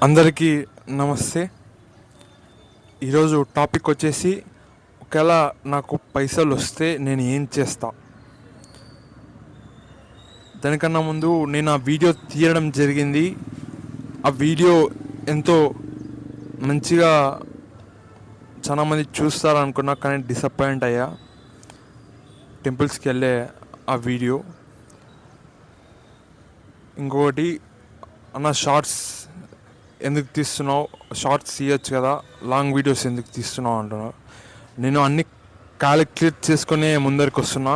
అందరికీ నమస్తే. ఈరోజు టాపిక్ వచ్చేసి ఒకవేళ నాకు పైసలు వస్తే నేను ఏం చేస్తా. దానికన్నా ముందు నేను ఆ వీడియో తీయడం జరిగింది. ఆ వీడియో ఎంతో మంచిగా చాలామంది చూస్తారనుకున్నా, కానీ డిసప్పాయింట్ అయ్యా. టెంపుల్స్కి వెళ్ళే ఆ వీడియో. ఇంకొకటి, అన్న షార్ట్స్ ఎందుకు తీస్తున్నావు, షార్ట్స్ తీయచ్చు కదా, లాంగ్ వీడియోస్ ఎందుకు తీస్తున్నావు అంటున్నావు. నేను అన్ని క్యాలిక్యులేట్ చేసుకునే ముందరికి వస్తున్నా.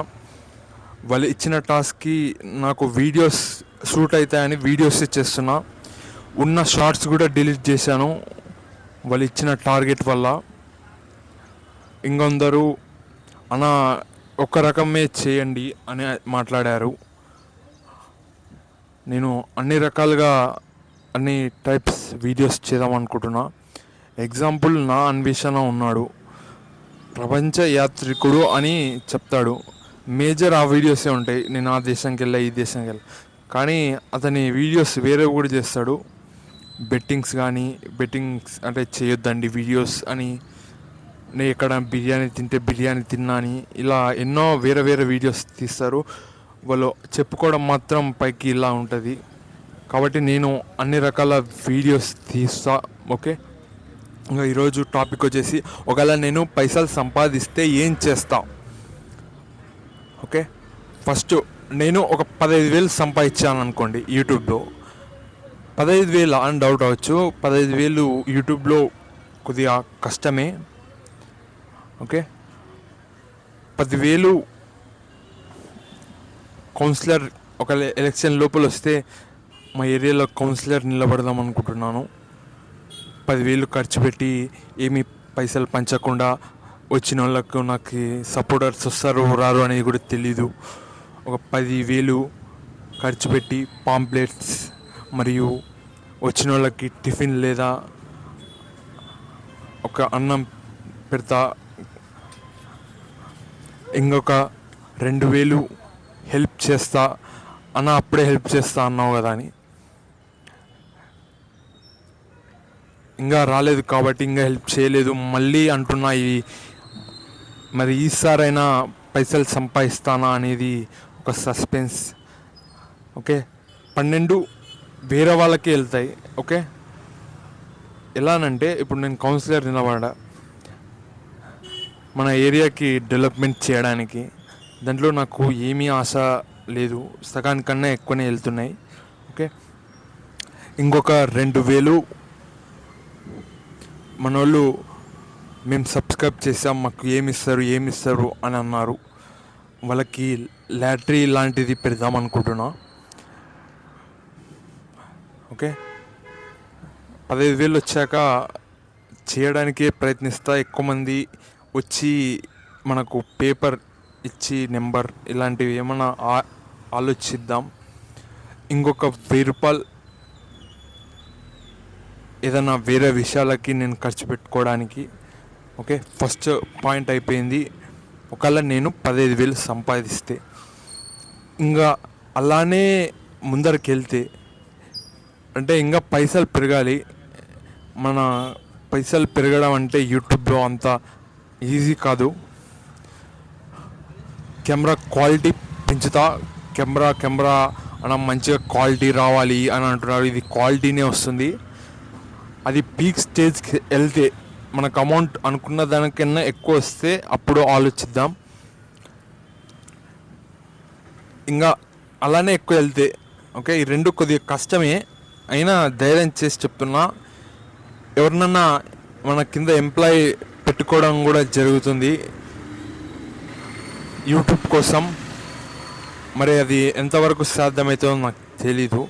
వాళ్ళు ఇచ్చిన టాస్క్కి నాకు వీడియోస్ షూట్ అవుతాయని వీడియోస్ చేస్తున్నా. ఉన్న షార్ట్స్ కూడా డిలీట్ చేశాను వాళ్ళు ఇచ్చిన టార్గెట్ వల్ల. ఇంకొందరు అన్న ఒక రకమే చేయండి అని మాట్లాడారు. నేను అన్ని రకాలుగా అన్ని టైప్స్ వీడియోస్ చేద్దాం అనుకుంటున్నా. ఎగ్జాంపుల్, నా అన్వేషణ ఉన్నాడు, ప్రపంచ యాత్రికుడు అని చెప్తాడు. మేజర్ ఆ వీడియోసే ఉంటాయి. నేను ఆ దేశంకి వెళ్ళా, ఈ దేశంకి వెళ్ళా, కానీ అతని వీడియోస్ వేరే కూడా చేస్తాడు. బెట్టింగ్స్ అంటే చేయొద్దండి వీడియోస్ అని, నేను ఎక్కడ బిర్యానీ తింటే బిర్యానీ తిన్నా అని, ఇలా ఎన్నో వేరే వేరే వీడియోస్ తీస్తారు. వాళ్ళు చెప్పుకోవడం మాత్రం పైకి ఇలా ఉంటుంది. కాబట్టి నేను అన్ని రకాల వీడియోస్ తీస్తా. ఓకే, ఇంకా ఈరోజు టాపిక్ వచ్చేసి ఒకవేళ నేను పైసలు సంపాదిస్తే ఏం చేస్తా. ఓకే, ఫస్ట్ నేను ఒక 15,000 సంపాదించాను అనుకోండి యూట్యూబ్లో. 15,000 అని డౌట్ అవ్వచ్చు. 15,000 యూట్యూబ్లో కొద్దిగా కష్టమే. ఓకే, 10,000 కౌన్సిలర్ ఒక ఎలక్షన్ లోపల వస్తే మా ఏరియాలో కౌన్సిలర్ నిలబడదాం అనుకుంటున్నాను. 10,000 ఖర్చు పెట్టి ఏమీ పైసలు పంచకుండా వచ్చిన వాళ్ళకు నాకు సపోర్టర్స్ వస్తారు రారు అనేది కూడా తెలీదు. ఒక 10,000 ఖర్చు పెట్టి పాంప్లెట్స్ మరియు వచ్చిన వాళ్ళకి టిఫిన్ లేదా ఒక అన్నం పెడతా. ఇంకొక 2,000 హెల్ప్ చేస్తా. అన్న అప్పుడే హెల్ప్ చేస్తా అన్నావు కదా అని, ఇంకా రాలేదు కాబట్టి ఇంకా హెల్ప్ చేయలేదు మళ్ళీ అంటున్నా. మరి ఈసారైనా పైసలు సంపాదిస్తానా అనేది ఒక సస్పెన్స్. ఓకే, 12 వేరే వాళ్ళకే వెళ్తాయి. ఓకే, ఎలానంటే ఇప్పుడు నేను కౌన్సిలర్ నిలబడా మన ఏరియాకి డెవలప్మెంట్ చేయడానికి. దాంట్లో నాకు ఏమీ ఆశ లేదు, సగానికన్నా ఎక్కువనే వెళ్తున్నాయి. ఓకే, ఇంకొక 2,000 మన వాళ్ళు మేము సబ్స్క్రైబ్ చేసాం మాకు ఏమిస్తారు అని అన్నారు. వాళ్ళకి లాటరీ లాంటిది పెడదాం అనుకుంటున్నా. ఓకే, 15,000 వచ్చాక చేయడానికే ప్రయత్నిస్తా. ఎక్కువ మంది వచ్చి మనకు పేపర్ ఇచ్చి నెంబర్ ఇలాంటివి ఏమైనా ఆలోచిద్దాం. ఇంకొక 1,000 రూపాయలు ఏదైనా వేరే విషయాలకి నేను ఖర్చు పెట్టుకోవడానికి. ఓకే, ఫస్ట్ పాయింట్ అయిపోయింది. ఒకవేళ నేను 15,000 సంపాదిస్తే, ఇంకా అలానే ముందరికి వెళ్తే అంటే ఇంకా పైసలు పెరగాలి. మన పైసలు పెరగడం అంటే యూట్యూబ్లో అంత ఈజీ కాదు. కెమెరా క్వాలిటీ పెంచుతా. కెమెరా అన్న మంచిగా క్వాలిటీ రావాలి అని అంటున్నారు. ఇది క్వాలిటీనే వస్తుంది. అది పీక్ స్టేజ్కి వెళ్తే మనకు అమౌంట్ అనుకున్న దానికన్నా ఎక్కువ వస్తే అప్పుడు ఆలోచిద్దాం. ఇంకా అలానే ఎక్కువ వెళ్తే ఓకే, ఈ రెండు కొద్దిగా కష్టమే అయినా ధైర్యం చేసి చెప్తున్నా. ఎవరినన్నా మన కింద ఎంప్లాయీ పెట్టుకోవడం కూడా జరుగుతుంది యూట్యూబ్ కోసం. మరి అది ఎంతవరకు సాధ్యమవుతుందో నాకు తెలీదు.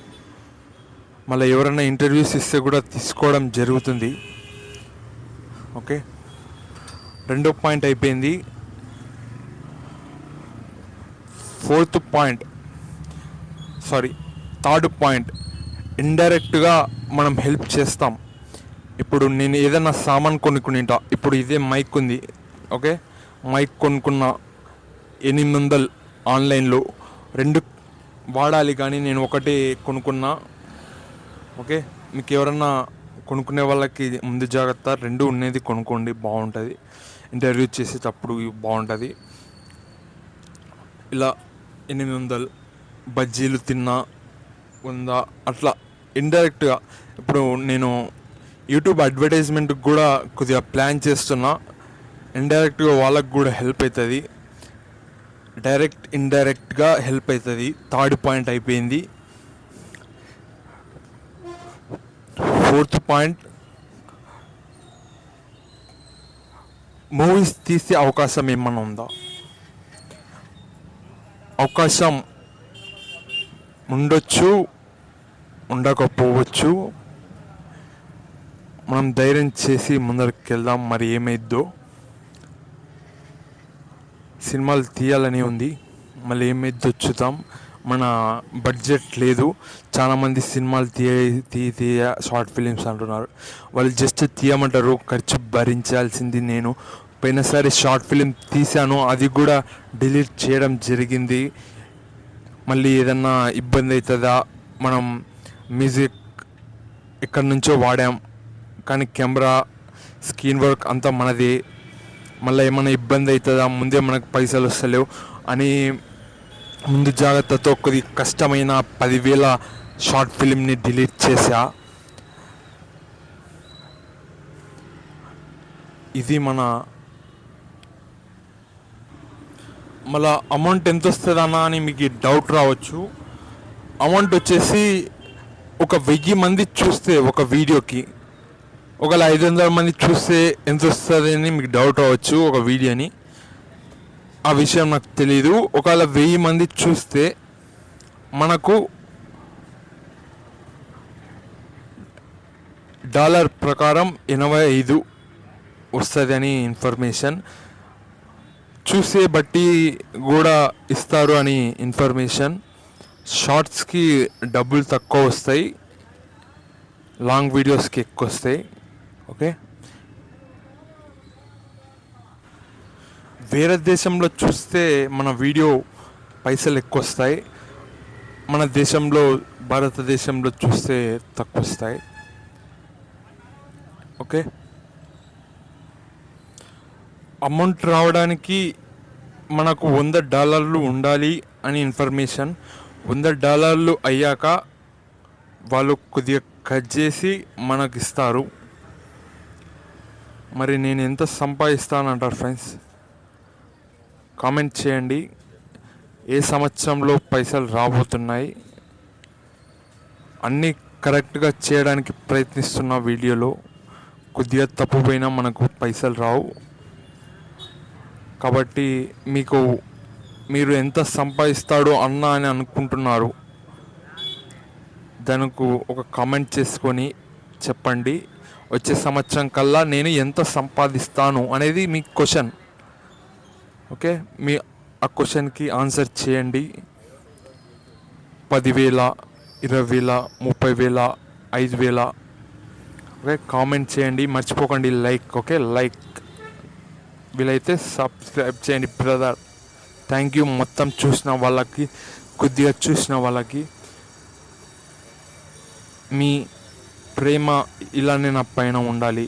మళ్ళీ ఎవరైనా ఇంటర్వ్యూస్ ఇస్తే కూడా తీసుకోవడం జరుగుతుంది. ఓకే, 2వ పాయింట్ అయిపోయింది. 3rd పాయింట్, ఇండైరెక్ట్గా మనం హెల్ప్ చేస్తాం. ఇప్పుడు నేను ఏదైనా సామాన్ కొనుక్కుంటా. ఇప్పుడు ఇదే మైక్ ఉంది. ఓకే, మైక్ కొనుక్కున్న 800 ఆన్లైన్లో, 2 వాడాలి కానీ నేను ఒకటే కొనుక్కున్నా. ఓకే, మీకు ఎవరన్నా కొనుక్కునే వాళ్ళకి ముందు జాగ్రత్త, రెండు ఉన్నది కొనుక్కోండి, బాగుంటుంది. ఇంటర్వ్యూ చేసేటప్పుడు బాగుంటుంది. ఇలా 800 బజ్జీలు తిన్నా 100 అట్లా ఇండైరెక్ట్గా. ఇప్పుడు నేను యూట్యూబ్ అడ్వర్టైజ్మెంట్కి కూడా కొద్దిగా ప్లాన్ చేస్తున్నా. ఇండైరెక్ట్గా వాళ్ళకు కూడా హెల్ప్ అవుతుంది, డైరెక్ట్ ఇండైరెక్ట్గా హెల్ప్ అవుతుంది. థర్డ్ పాయింట్ అయిపోయింది. ఫోర్త్ పాయింట్, మూవీస్ తీసే అవకాశం ఏమన్నా ఉందా? అవకాశం ఉండొచ్చు, ఉండకపోవచ్చు. మనం ధైర్యం చేసి ముందరికి వెళ్దాం. మరి ఏమైద్దో. సినిమాలు తీయాలని ఉంది, మళ్ళీ ఏమైద్దో చూద్దాం. మన బడ్జెట్ లేదు. చాలామంది సినిమాలు తీయ షార్ట్ ఫిలిమ్స్ అంటున్నారు. వాళ్ళు జస్ట్ తీయమంటారు, ఖర్చు భరించాల్సింది నేను. పోయినసారి షార్ట్ ఫిలిం తీశాను, అది కూడా డిలీట్ చేయడం జరిగింది. మళ్ళీ ఏదన్నా ఇబ్బంది అవుతుందా? మనం మ్యూజిక్ ఎక్కడి నుంచో వాడాం, కానీ కెమెరా, స్క్రీన్ వర్క్ అంతా మనదే. మళ్ళీ ఏమైనా ఇబ్బంది అవుతుందా, ముందే మనకు పైసలు వస్తలేవు అని ముందు జాగ్రత్తతో కొద్ది కష్టమైన 10,000 షార్ట్ ఫిలింని డిలీట్ చేశా. ఇది మళ్ళా అమౌంట్ ఎంత వస్తుందన్నా అని మీకు డౌట్ రావచ్చు. అమౌంట్ వచ్చేసి ఒక 1000 మంది చూస్తే ఒక వీడియోకి, ఒకవేళ 500 మంది చూస్తే ఎంత వస్తుంది అని మీకు డౌట్ రావచ్చు ఒక వీడియోని. ఆ విషయం నాకు తెలీదు. ఒకవేళ 1000 మంది చూస్తే మనకు డాలర్ ప్రకారం 85 వస్తుంది అని ఇన్ఫర్మేషన్. చూసే బట్టి కూడా ఇస్తారు అని ఇన్ఫర్మేషన్. షార్ట్స్కి డబ్బులు తక్కువ వస్తాయి, లాంగ్ వీడియోస్కి ఎక్కువ వస్తాయి. ఓకే, వేరే దేశంలో చూస్తే మన వీడియో పైసలు ఎక్కువ వస్తాయి, మన దేశంలో భారతదేశంలో చూస్తే తక్కువ వస్తాయి. ఓకే, అమౌంట్ రావడానికి మనకు $100 ఉండాలి అని ఇన్ఫర్మేషన్. $100 అయ్యాక వాళ్ళు కొద్దిగా కట్ చేసి మనకి ఇస్తారు. మరి నేను ఎంత సంపాదిస్తానంటారు ఫ్రెండ్స్? కామెంట్ చేయండి. ఏ సంవత్సరంలో పైసలు రాబోతున్నాయి? అన్నీ కరెక్ట్గా చేయడానికి ప్రయత్నిస్తున్న వీడియోలో. కొద్దిగా తప్పుపోయినా మనకు పైసలు రావు. కాబట్టి మీరు ఎంత సంపాదిస్తాడో అన్నా అని అనుకుంటున్నారు, దానికి ఒక కామెంట్ చేసుకొని చెప్పండి. వచ్చే సంవత్సరం కల్లా నేను ఎంత సంపాదిస్తాను అనేది మీ క్వశ్చన్. ఓకే, మీ ఆ క్వశ్చన్కి ఆన్సర్ చేయండి. 10,000, 20,000, 30,000, 5,000. ఓకే, కామెంట్ చేయండి, మర్చిపోకండి లైక్. ఓకే, లైక్ వీలైతే సబ్స్క్రైబ్ చేయండి బ్రదర్. థ్యాంక్ యూ మొత్తం చూసిన వాళ్ళకి, కొద్దిగా చూసిన వాళ్ళకి. మీ ప్రేమ ఇలానే నా పైన ఉండాలి.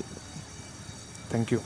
Thank you.